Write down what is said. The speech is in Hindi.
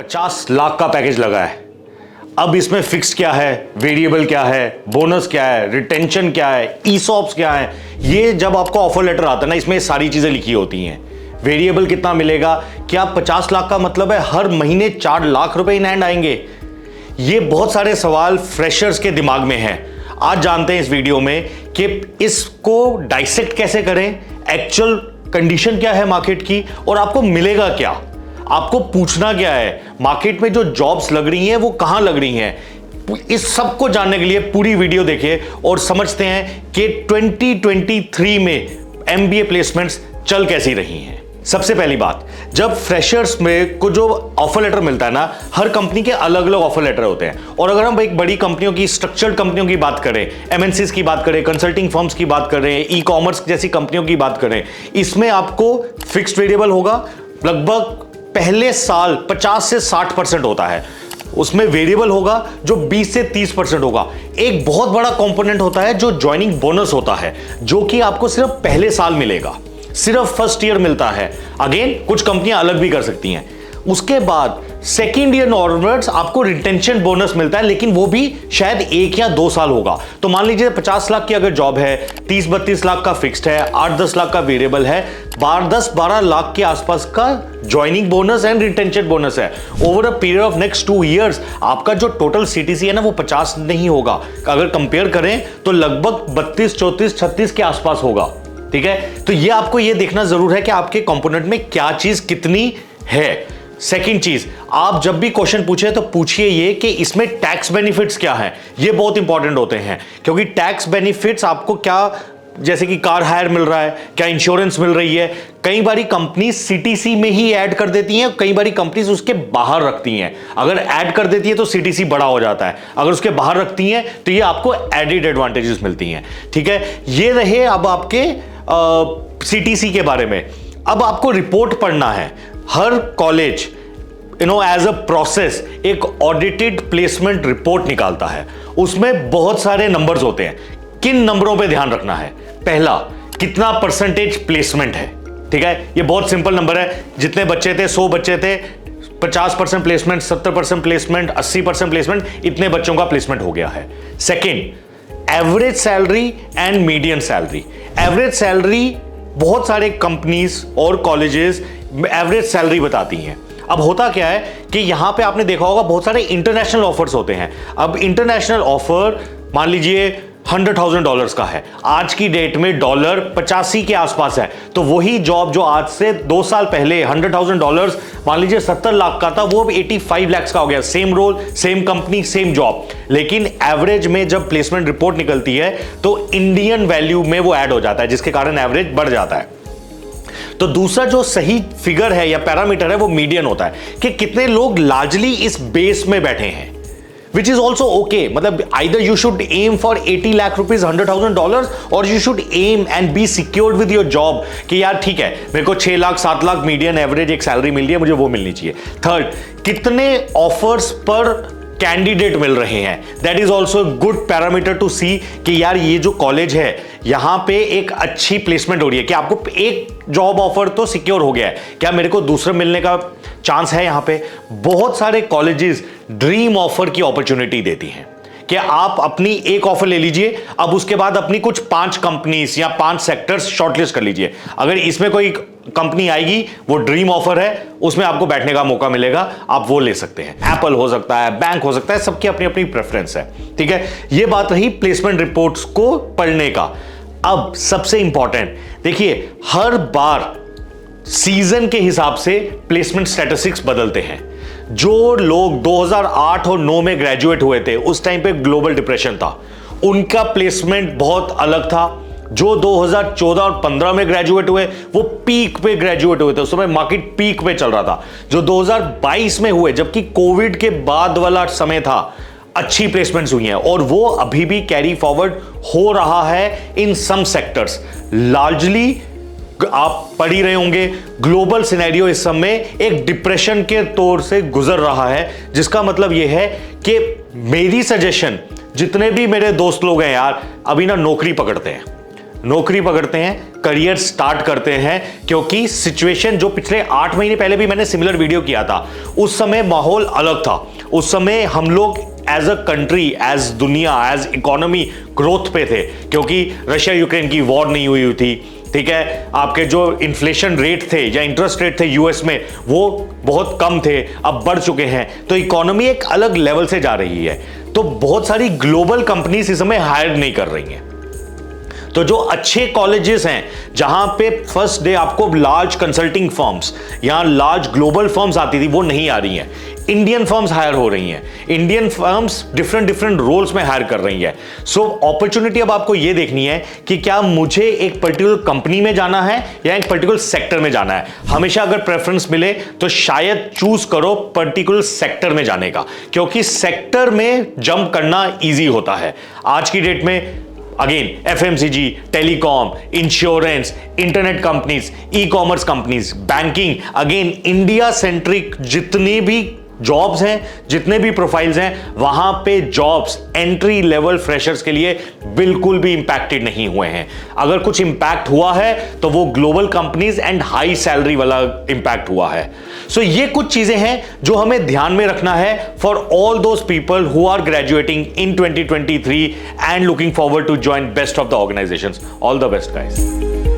50 लाख का पैकेज लगा है। अब इसमें फिक्स क्या है, वेरिएबल क्या है, बोनस क्या है, रिटेंशन क्या है, ईसॉप्स क्या है, ये जब आपका ऑफर लेटर आता है ना, इसमें सारी चीजें लिखी होती हैं। वेरिएबल कितना मिलेगा, क्या 50 लाख का मतलब है हर महीने 4 लाख रुपए इन हैंड आएंगे? ये बहुत सारे सवाल फ्रेशर्स के दिमाग में हैं। आज जानते हैं इस वीडियो में कि इसको डाइसेक्ट कैसे करें, एक्चुअल कंडीशन क्या है मार्केट की और आपको मिलेगा क्या, आपको पूछना क्या है, मार्केट में जो जॉब्स लग रही हैं वो कहां लग रही हैं। इस सब को जानने के लिए पूरी वीडियो देखिए और समझते हैं कि 2023 में एमबीए प्लेसमेंट्स चल कैसी रही हैं। सबसे पहली बात, जब फ्रेशर्स में को जो ऑफर लेटर मिलता है ना, हर कंपनी के अलग अलग ऑफर लेटर होते हैं। और अगर हम एक बड़ी कंपनियों की, स्ट्रक्चर्ड कंपनियों की बात करें, एमएनसीज की बात करें, कंसल्टिंग फर्म्स की बात करें, ई कॉमर्स जैसी कंपनियों की बात करें, इसमें आपको फिक्स्ड वेरिएबल होगा। लगभग पहले साल 50 से 60% होता है, उसमें वेरिएबल होगा जो 20 से 30% होगा। एक बहुत बड़ा कंपोनेंट होता है जो ज्वाइनिंग बोनस होता है, जो कि आपको सिर्फ पहले साल मिलेगा, सिर्फ फर्स्ट ईयर मिलता है। अगेन कुछ कंपनियां अलग भी कर सकती हैं। उसके बाद सेकेंड ईयर ऑनवर्ड्स आपको रिटेंशन बोनस मिलता है, लेकिन वो भी शायद 1 या 2 साल होगा। तो मान लीजिए 50 लाख की अगर जॉब है, 30-32 लाख का फिक्स्ड है, 8-10 लाख का वेरिएबल है, 10-12 लाख के आसपास का joining bonus and retention bonus है। Over a period of next 2 years आपका जो टोटल सीटीसी है ना, वो 50 नहीं होगा। अगर कंपेयर करें तो लगभग 32, 34, 36 के आसपास होगा। ठीक है, तो ये आपको ये देखना जरूर है कि आपके कंपोनेंट में क्या चीज कितनी है। सेकंड चीज, आप जब भी क्वेश्चन पूछे तो पूछिए ये कि इसमें टैक्स बेनिफिट्स क्या हैं। ये बहुत इंपॉर्टेंट होते हैं, क्योंकि टैक्स बेनिफिट्स आपको क्या, जैसे कि कार हायर मिल रहा है, क्या इंश्योरेंस मिल रही है। कई बारी कंपनी सीटीसी में ही ऐड कर देती हैं, कई बारी कंपनीज उसके बाहर रखती हैं। अगर ऐड कर देती है तो सीटीसी बड़ा हो जाता है, अगर उसके बाहर रखती हैं तो ये आपको एडेड एडवांटेजेस मिलती हैं। ठीक है, ये रहे अब आपके सीटीसी के बारे में। अब आपको रिपोर्ट पढ़ना है। हर कॉलेज एज अ प्रोसेस एक ऑडिटेड प्लेसमेंट रिपोर्ट निकालता है, उसमें बहुत सारे नंबर्स होते हैं। किन नंबरों पे ध्यान रखना है? पहला, कितना परसेंटेज प्लेसमेंट है। ठीक है, ये बहुत सिंपल नंबर है। जितने बच्चे थे, 100 बच्चे थे, 50% प्लेसमेंट, 70% प्लेसमेंट, 80% प्लेसमेंट, इतने बच्चों का प्लेसमेंट हो गया है। Second, average salary and median salary. Average salary बहुत सारे कंपनीज और कॉलेजेस एवरेज सैलरी बताती हैं। अब होता क्या है कि यहां पे आपने देखा होगा बहुत सारे इंटरनेशनल ऑफर्स होते हैं। अब इंटरनेशनल ऑफर मान लीजिए $100,000 का है, आज की डेट में डॉलर 85 के आसपास है। तो वही जॉब जो आज से 2 साल पहले $100,000 मान लीजिए 70 लाख का था, वो अब 85 लाख का हो गया। Same role, same company, same job, लेकिन एवरेज में जब प्लेसमेंट रिपोर्ट निकलती है तो इंडियन वैल्यू में वो ऐड हो जाता है, जिसके कारण एवरेज बढ़ जाता है। तो दूसरा जो सही फिगर है या पैरामीटर है वो मीडियन होता है, कि कितने लोग लार्जली इस बेस में बैठे हैं, which is also okay. मतलब either you should aim for 80 lakh rupees, $100,000, or you should aim and be secured with your job कि यार ठीक है, मेरे को 6 लाख 7 लाख मीडियन एवरेज एक सैलरी मिल रही है, मुझे वो मिलनी चाहिए। थर्ड, कितने ऑफर्स पर कैंडिडेट मिल रहे हैं। That is also good parameter to see कि यार ये जो कॉलेज है यहां पे एक अच्छी प्लेसमेंट हो रही है, कि आपको एक जॉब ऑफर तो सिक्योर हो गया है, क्या मेरे को दूसरा मिलने का चांस है। यहां पे बहुत सारे कॉलेजेस ड्रीम ऑफर की अपॉर्चुनिटी देती हैं कि आप अपनी एक ऑफर ले लीजिए, अब उसके बाद अपनी कुछ 5 कंपनीज या 5 सेक्टर्स शॉर्टलिस्ट कर लीजिए। अगर इसमें कोई कंपनी आएगी, वो ड्रीम ऑफर है, उसमें आपको बैठने का मौका मिलेगा, आप वो ले सकते हैं। एप्पल हो सकता है, बैंक हो सकता है, सबकी अपनी अपनी प्रेफरेंस है। ठीक है, ये बात रही प्लेसमेंट रिपोर्ट्स को पढ़ने का। अब सबसे इंपॉर्टेंट देखिए, हर बार सीजन के हिसाब से प्लेसमेंट स्टैटिस्टिक्स बदलते हैं। जो लोग 2008 और 9 में ग्रेजुएट हुए थे, उस टाइम पे ग्लोबल डिप्रेशन था, उनका प्लेसमेंट बहुत अलग था। जो 2014 और 15 में ग्रेजुएट हुए, वो पीक पे ग्रेजुएट हुए थे, उस समय मार्केट पीक पे चल रहा था। जो 2022 में हुए, जबकि कोविड के बाद वाला समय था, अच्छी प्लेसमेंट्स हुई हैं और वो अभी भी कैरी फॉरवर्ड हो रहा है इन सम सेक्टर्स। लार्जली आप पढ़ ही रहे होंगे, ग्लोबल सिनेरियो इस समय एक डिप्रेशन के तौर से गुजर रहा है, जिसका मतलब यह है कि मेरी सजेशन, जितने भी मेरे दोस्त लोग हैं यार, अभी ना नौकरी पकड़ते हैं। नौकरी पकड़ते हैं, करियर स्टार्ट करते हैं, क्योंकि सिचुएशन जो पिछले 8 महीने पहले भी मैंने सिमिलर वीडियो किया था, उस समय माहौल अलग था। उस समय हम लोग एज अ कंट्री, एज दुनिया, एज इकोनॉमी ग्रोथ पे थे, क्योंकि रशिया यूक्रेन की वॉर नहीं हुई थी, ठीक है। आपके जो इन्फ्लेशन रेट थे या इंटरेस्ट रेट थे यूएस में, वो बहुत कम थे, अब बढ़ चुके हैं। तो इकोनॉमी एक अलग लेवल से जा रही है। तो बहुत सारी ग्लोबल कंपनीज इस समय हायर नहीं कर रही हैं। तो जो अच्छे कॉलेजेस हैं, जहां पे फर्स्ट डे आपको लार्ज कंसल्टिंग फर्म्स या लार्ज ग्लोबल फर्म्स आती थी, वो नहीं आ रही हैं। इंडियन फर्म्स हायर हो रही हैं। इंडियन फर्म्स डिफरेंट रोल्स में हायर कर रही है। सो अपॉर्चुनिटी अब आपको ये देखनी है कि क्या मुझे एक पर्टिकुलर कंपनी में जाना है या एक पर्टिकुलर सेक्टर में जाना है। हमेशा अगर प्रेफरेंस मिले तो शायद चूज करो पर्टिकुलर सेक्टर में जाने का, क्योंकि सेक्टर में जंप करना ईजी होता है। आज की डेट में again FMCG, telecom, insurance, internet companies, e commerce companies, banking, again India centric जितनी भी जॉब्स हैं, जितने भी प्रोफाइल्स हैं, वहां पे जॉब्स एंट्री लेवल फ्रेशर्स के लिए बिल्कुल भी इंपैक्टेड नहीं हुए हैं। अगर कुछ इंपैक्ट हुआ है तो वो global companies and high salary वाला इंपैक्ट हुआ है। सो ये कुछ चीजें हैं जो हमें ध्यान में रखना है for all those people who are graduating in 2023 and looking forward to join best of the organizations. All the best guys.